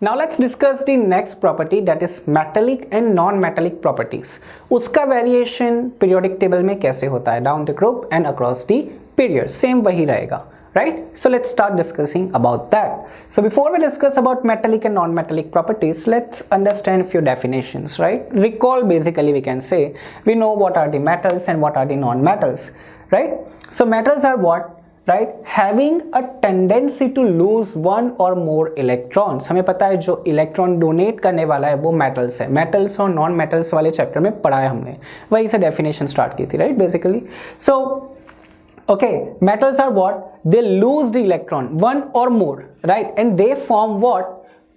Now let's discuss the next property, that is metallic and non-metallic properties. उसका variation periodic table में कैसे होता है down the group and across the period, same वही रहेगा, right? So let's start discussing about that. So before we discuss about metallic and non-metallic properties, let's understand few definitions, right? Recall, basically we can say, we know what are the metals and what are the non-metals, right? So metals are what? Right, having a tendency to lose one or more electrons. हमें पता है जो electron donate करने वाला है वो metals है. Metals और नॉन मेटल्स वाले चैप्टर में पढ़ा है हमने, वही से डेफिनेशन स्टार्ट की थी, right, basically. So okay, metals are what? They lose the electron one or more, right, and they form what?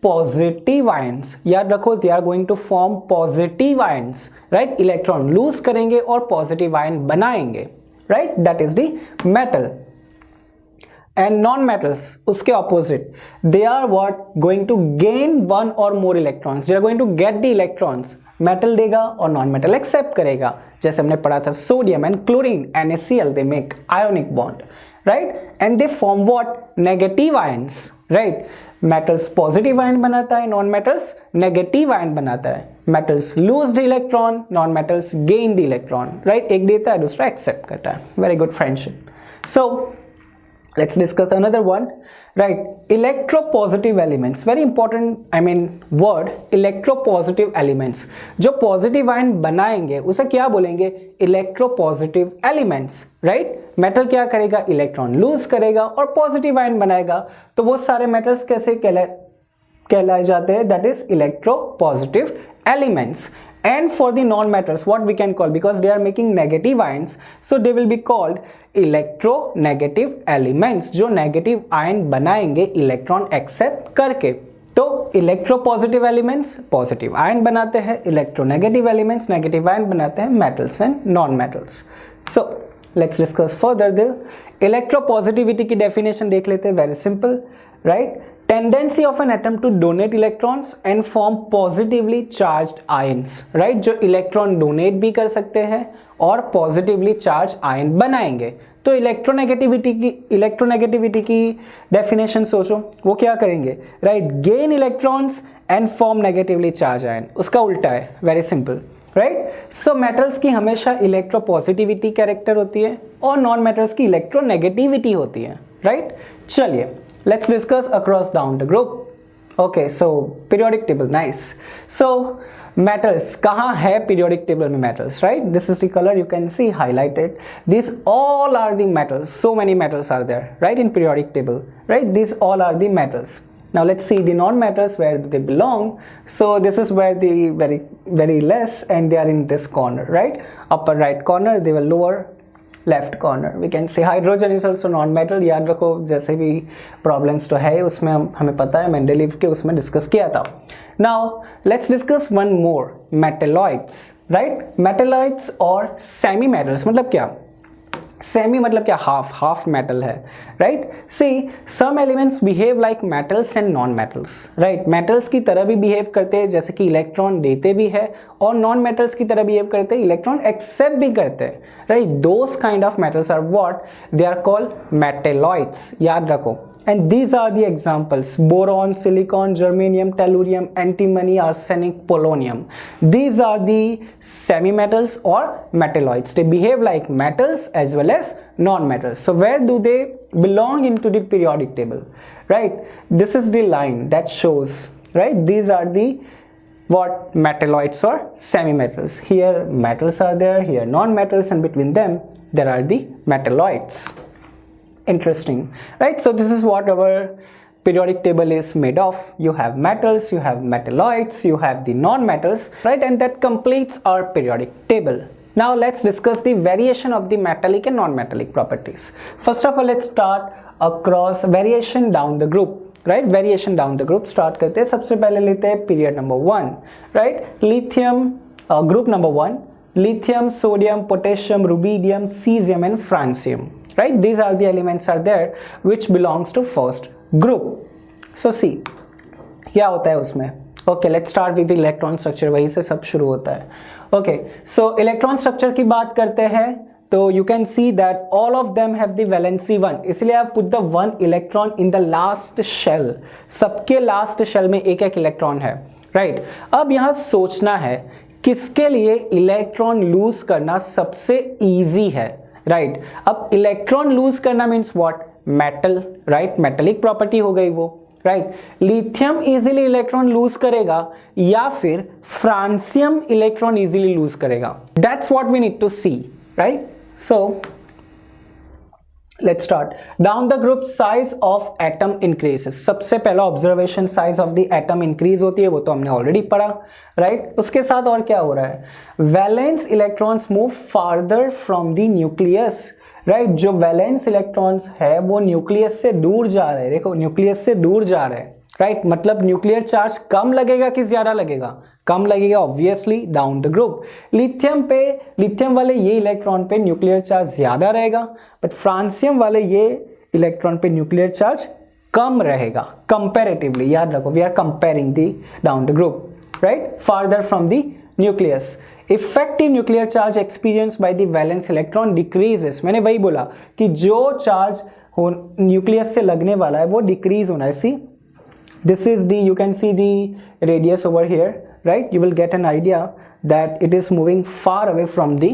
Positive ions. याद रखो, they are going to form positive ions, right. Electron lose करेंगे और positive ion बनाएंगे, right. That is the metal. And non-metals, उसके opposite, they are what? Going to gain one or more electrons. They are going to get the electrons. Metal देगा और non-metal accept करेगा. जैसे हमने पढ़ा था sodium and chlorine, NaCl, they make ionic bond, right? And they form what? Negative ions, right? Metals positive ion बनाता है, non-metals negative ion बनाता है. Metals lose the electron, non-metals gain the electron, right? एक देता है, दूसरा accept करता है. Very good friendship. So let's discuss another one, right? Electropositive elements, very important, I mean word, electropositive elements. जो positive ion बनाएंगे उसे क्या बोलेंगे? Electropositive elements, right? मेटल क्या करेगा? इलेक्ट्रॉन लूज करेगा और पॉजिटिव आयन बनाएगा. तो वो सारे मेटल्स कैसे कहलाए जाते हैं? That is electropositive elements. And for the non-metals, what we can call, because they are making negative ions, so they will be called electronegative elements. जो negative ion बनाएंगे इलेक्ट्रॉन एक्सेप्ट करके. तो electropositive elements positive ion बनाते हैं, electronegative elements negative ion बनाते हैं, metals and non-metals. So let's discuss further the electropositivity की definition देख लेते हैं. Very simple, right? Tendency of an atom to donate electrons and form positively charged ions, right? जो electron donate भी कर सकते हैं और पॉजिटिवली चार्ज आयन बनाएंगे. तो इलेक्ट्रोनेगेटिविटी की डेफिनेशन सोचो, वो क्या करेंगे, right? Gain electrons and form negatively charge ion. उसका उल्टा है, very simple, right? So metals की हमेशा इलेक्ट्रोपॉजिटिविटी कैरेक्टर होती है और नॉन मेटल्स की इलेक्ट्रोनेगेटिविटी होती है, राइट? चलिए, let's discuss across down the group. Okay, so periodic table, nice. So metals, कहाँ है periodic table में metals, right? This is the color you can see highlighted. These all are the metals. So many metals are there, right, in periodic table, right? These all are the metals. Now let's see the non-metals, where they belong. So this is where the very less, and they are in this corner, right? Upper right corner, they were lower left corner. We can say hydrogen is also non metal. याद रखो, जैसे भी problems तो है उसमें हमें पता है, मेंडेलीव के उसमें डिस्कस किया था. Now let's discuss one more, metalloids, right? Metalloids और सेमी मेटल्स मतलब क्या? सेमी मतलब क्या? हाफ मेटल है, right? See some elements behave like metals and non metals, right? Metals की तरह भी बिहेव करते हैं, जैसे कि इलेक्ट्रॉन देते भी है, और नॉन मेटल्स की तरह बिहेव करते हैं, इलेक्ट्रॉन एक्सेप्ट भी करते हैं, right? Those kind of metals are what? They are called metalloids. याद रखो. And these are the examples: boron, silicon, germanium, tellurium, antimony, arsenic, polonium. These are the semi-metals or metalloids. They behave like metals as well as non-metals. So where do they belong into the periodic table, right? This is the line that shows, right? These are the what? Metalloids or semi-metals. Here metals are there, here non-metals, and between them there are the metalloids. Interesting, right? So this is what our periodic table is made of. You have metals, you have metalloids, you have the non-metals, right? And that completes our periodic table. Now let's discuss the variation of the metallic and non-metallic properties. First of all, let's start across variation down the group, right? Variation down the group start करते हैं. सबसे पहले लेते हैं period number 1, right? Lithium, group number 1, lithium, sodium, potassium, rubidium, cesium and francium. Right, these are the elements are there which belongs to first group. So see, क्या होता है उसमें? Okay, let's start with the electron structure. वहीं से सब शुरू होता है. Okay, so electron structure की बात करते हैं, तो you can see that all of them have the valency 1, इसलिए आप put the 1 electron in the last shell, सबके लास्ट शेल में एक एक इलेक्ट्रॉन है, राइट। अब यहाँ सोचना है किसके लिए इलेक्ट्रॉन लूज करना सबसे इजी है, राइट। अब इलेक्ट्रॉन लूज करना means what, metal, right, metallic property हो गई वो, right. Lithium easily electron loose करेगा या फिर फ्रांसियम इलेक्ट्रॉन इजीली लूज करेगा, that's what we need to see, right. So let's start. Down the group size of atom increases, सबसे पहला observation size of the atom increase होती है, वो तो हमने ऑलरेडी पढ़ा, राइट। उसके साथ और क्या हो रहा है, valence electrons move farther from the nucleus, right. जो वैलेंस इलेक्ट्रॉन्स है वो न्यूक्लियस से दूर जा रहे हैं, देखो न्यूक्लियस से दूर जा रहे हैं, राइट। मतलब न्यूक्लियर चार्ज कम लगेगा कि ज्यादा लगेगा, कम लगेगा obviously down the group. Lithium वाले ये इलेक्ट्रॉन पे न्यूक्लियर चार्ज ज्यादा रहेगा, बट फ्रांसियम वाले ये इलेक्ट्रॉन पे न्यूक्लियर चार्ज कम रहेगा कंपैरेटिवली, याद रखो we are comparing the down the group, right, farther from the nucleus. Effective nuclear charge experience by the valence electron decreases, मैंने वही बोला कि जो चार्ज न्यूक्लियस से लगने वाला है वो डिक्रीज होना है। सी this is the, you can see the radius over here, right, you will get an idea that it is moving far away from the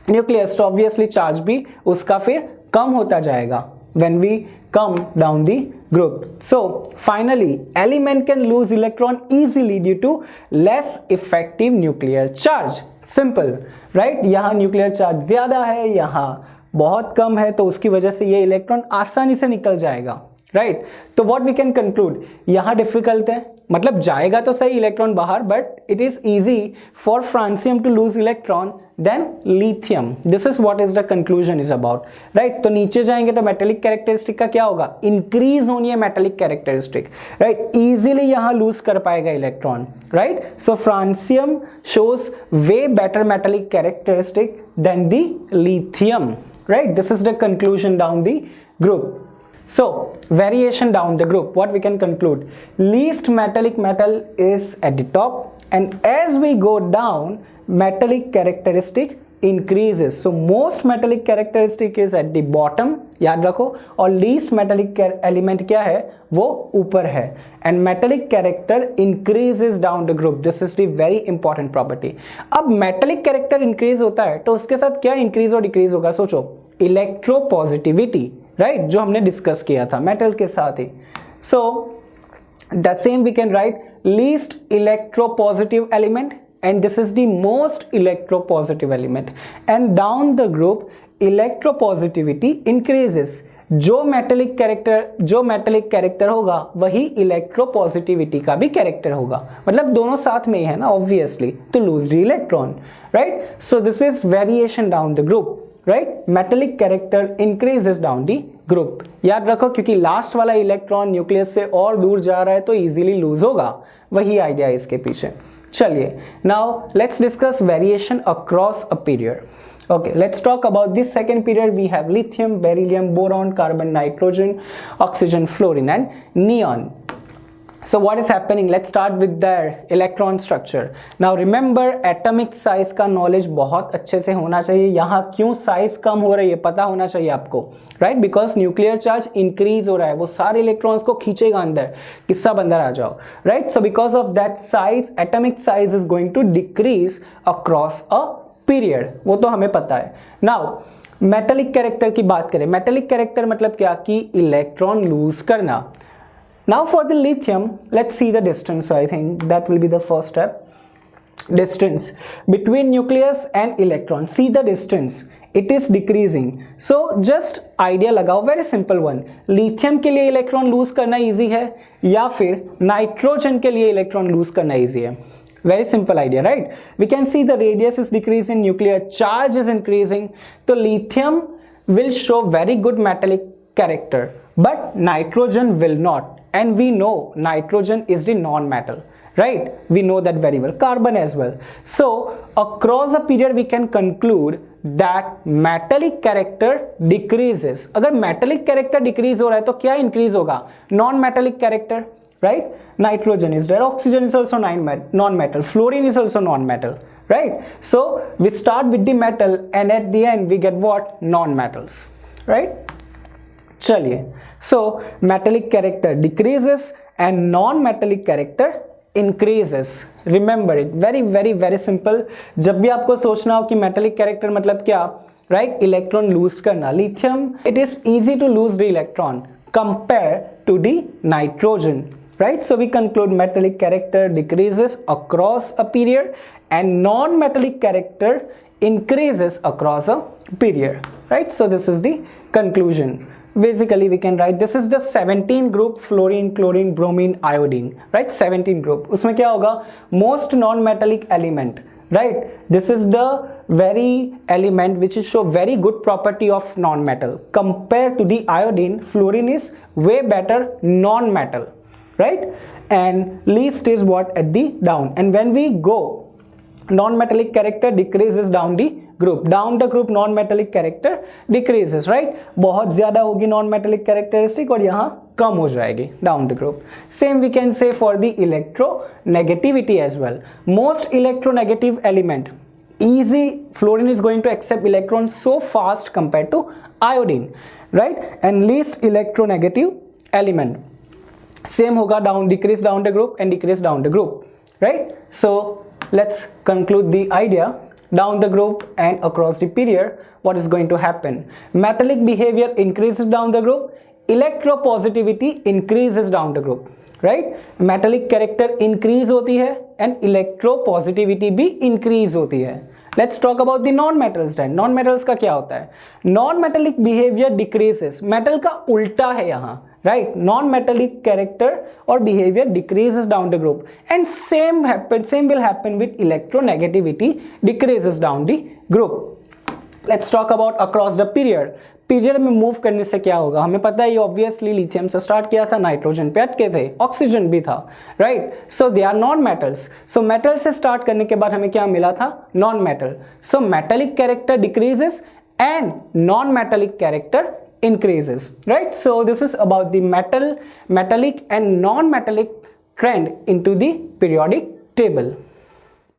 nucleus, so obviously charge भी उसका फिर कम होता जाएगा when we come down the group. So finally element can lose electron easily due to less effective nuclear charge, simple, right। यहाँ nuclear charge ज्यादा है, यहाँ बहुत कम है, तो उसकी वजह से ये इलेक्ट्रॉन आसानी से निकल जाएगा, राइट। तो व्हाट वी कैन कंक्लूड, यहां डिफिकल्ट है, मतलब जाएगा तो सही इलेक्ट्रॉन बाहर, but it is easy for francium to lose electron than lithium, this is what is the conclusion is about, right. तो नीचे जाएंगे तो मेटेलिक कैरेक्टरिस्टिक का क्या होगा, इंक्रीज होनी है मेटेलिक कैरेक्टरिस्टिक, राइट, इजीली यहां लूज कर पाएगा electron, right. So francium shows way better metallic characteristic than the lithium, right. This is the conclusion down the group. So variation down the group, what we can conclude, least metallic metal is at the top, and as we go down metallic characteristic increases, so most metallic characteristic is at the bottom, याद रखो, और least metallic element क्या है वो ऊपर है, and metallic character increases down the group, this is the very important property. अब metallic character increase होता है तो उसके साथ क्या increase और decrease होगा, सोचो, electropositivity, राइट, जो हमने डिस्कस किया था मेटल के साथ ही। So the same we can write least electropositive element and this is the most electropositive element, and down the group electropositivity increases, जो मेटेलिक कैरेक्टर होगा वही इलेक्ट्रोपॉजिटिविटी का भी कैरेक्टर होगा, मतलब दोनों साथ में ही है ना ऑब्वियसली, तो loose the electron, right. So this is variation down the group, right. Metallic character increases down the group, याद रखो क्योंकि लास्ट वाला इलेक्ट्रॉन न्यूक्लियस से और दूर जा रहा है तो इजीली लूज होगा, वही आइडिया है इसके पीछे। चलिए now let's discuss variation across a period. Okay, let's talk about this second period. We have lithium, beryllium, boron, carbon, nitrogen, oxygen, fluorine and neon. So what is happening? Let's start with their electron structure. Now remember atomic size का knowledge बहुत अच्छे से होना चाहिए. यहाँ क्यों size कम हो रही है पता होना चाहिए आपको, right? Because nuclear charge increase हो रहा है, वो सारे electrons को खींचेगा अंदर कि सब अंदर आ जाओ, right? So because of that size, atomic size is going to decrease across a period, वो तो हमें पता है. नाउ मेटेलिक कैरेक्टर की बात करें, मेटेलिक कैरेक्टर मतलब क्या कि इलेक्ट्रॉन लूज करना. Now for the lithium let's see the distance. I think that will be the first step. Distance between nucleus and electron, see the distance, it is decreasing. So just idea लगाओ, very simple one. Lithium के लिए electron loose करना easy है या फिर nitrogen के लिए electron loose करना इजी है? Very simple idea, right? We can see the radius is decreasing, nuclear charge is increasing. So lithium will show very good metallic character, but nitrogen will not. And we know nitrogen is the non-metal, right? We know that very well. Carbon as well. So across a period we can conclude that metallic character decreases. अगर metallic character decrease हो रहा है तो क्या increase होगा? Non-metallic character. Right? Nitrogen is there, oxygen is also non-metal, fluorine is also non-metal, right? So we start with the metal and at the end we get what? Non-metals, right? चलिए, so metallic character decreases and non-metallic character increases. Remember it, very very very simple. जब भी आपको सोचना हो कि metallic character मतलब क्या, right? Electron lose करना. Lithium, it is easy to lose the electron compared to the nitrogen. Right, so we conclude metallic character decreases across a period and non-metallic character increases across a period. Right, so this is the conclusion. Basically we can write this is the 17 group fluorine, chlorine, bromine, iodine. Right, 17 group. उसमें क्या होगा? Most non-metallic element. Right, this is the very element which is show very good property of non-metal compared to the iodine. Fluorine is way better non-metal, right? And least is what? At the down. And when we go, non-metallic character decreases down the group. Down the group non-metallic character decreases, right? बहुत ज़्यादा होगी non-metallic characteristic और यहाँ कम हो जाएगी down the group. Same we can say for the electronegativity as well. Most electronegative element, easy, fluorine is going to accept electrons so fast compared to iodine, right? And least electronegative element, same होगा down, decrease down the group and decrease down the group, right? So let's conclude the idea. Down the group and across the period, what is going to happen? Metallic behavior increases down the group, electropositivity increases down the group, right? Metallic character increase होती है and electropositivity भी increase होती है. Let's talk about the non-metals then. Non-metals का क्या होता है? Non-metallic behavior decreases. Metal का उल्टा है यहाँ, right? Non-metallic character or behavior decreases down the group, and same will happen with electronegativity, decreases down the group. Let's talk about across the period. Period में move करने से क्या होगा? हमें पता है ये ऑब्वियसली लिथियम से स्टार्ट किया था, नाइट्रोजन पे अटके थे, ऑक्सीजन भी था, right? So they are non metals. So metal से स्टार्ट करने के बाद हमें क्या मिला था? Non metal. So metallic character decreases and non metallic character increases, right? So this is about the metallic and non-metallic trend into the periodic table.